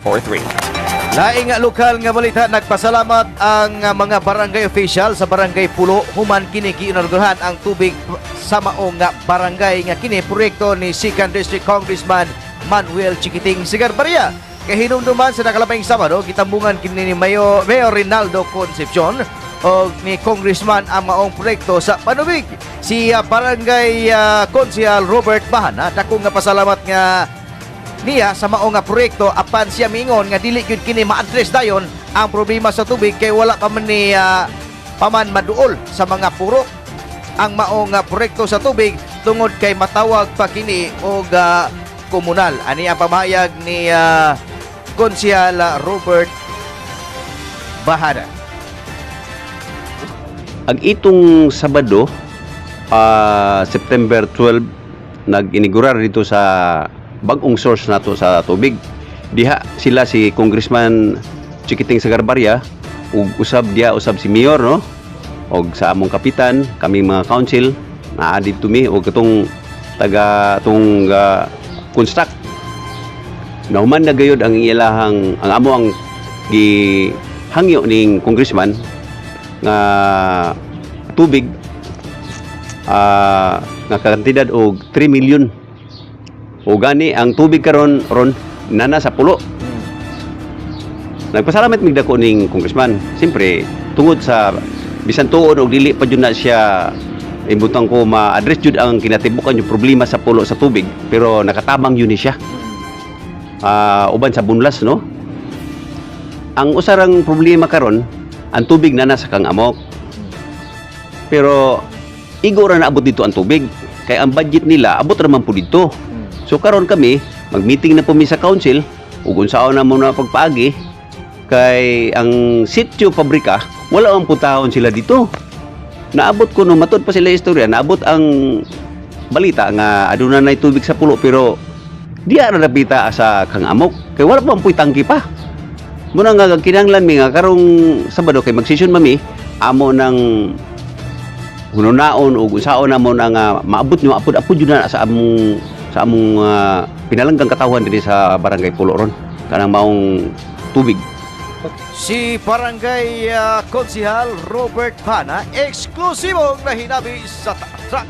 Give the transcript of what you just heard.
43. Laing nga lokal nga balita, nagpasalamat ang mga barangay official sa barangay Pulo human kini giinauguran ang tubig sa maong nga barangay nga kini proyekto ni 2nd District Congressman Manuel Chiquiting Segarbarria. Kay hinumduman sa nakalabing Sabado, kitambungan kini ni Mayor Rinaldo Concepcion o ni Congressman ang maong proyekto sa panubig. Si barangay Konsehal Robert Bahana, dako nga pasalamat nga niya sa mao nga proyekto apan siya mingon nga dili gyud kini ma-address dayon ang problema sa tubig kay wala pa man ni paman maduol sa mga purok ang mao nga proyekto sa tubig tungod kay matawag pa kini og komunal. Ani ang pamahayag ni Konsehal Robert Bahana. Ang itong Sabado, September 12, nag-inigurar dito sa bagong source nato sa tubig. Diha sila si Congressman Chiquiting Segarbarria ug usab si Mayor, no? Og sa among kapitan, kami mga council naa dito mi og katong taga tong construct. Nahuman na gayud ang ilahang ang amo ang gihangyo ning congressman nga tubig nga kantidad og 3 million. O gani ang tubig karon ron nana sa pulo. Nagpasalamat mig dako ning congressman. Siyempre tungod sa bisan tuon og dili pa jud na siya imbutang ko ma-address jud ang kinatibukan yung problema sa pulo sa tubig, pero nakatabang yun ni siya. Uban sa bunlas, no? Ang usarang problema karon ang tubig nana sa kang amok. Pero igo ra naabot dito ang tubig kay ang budget nila abot ra man po dito. So karon kami mag-meeting na po mi sa council ug unsaon na mo na pagpaagi kay ang sitio pabrika wala ang putahon sila dito. Naabot ko no matud pa sila istorya, naabot ang balita nga aduna nay tubig sa pulo pero diya ra napita sa kang amok kay wala pa ampoy tangki pa. Muna nga kinahanglan mi nga karong Sabado kay magsesyon mami amo ng hununaon ug unsaon na mo nga maabot nyo apod-apod jud na sa among pinalanggang katawan dinhi sa barangay Pulo ron kanang maong tubig. Si Barangay Konsehal Robert Bahana, eksklusibong nahinabi sa Truck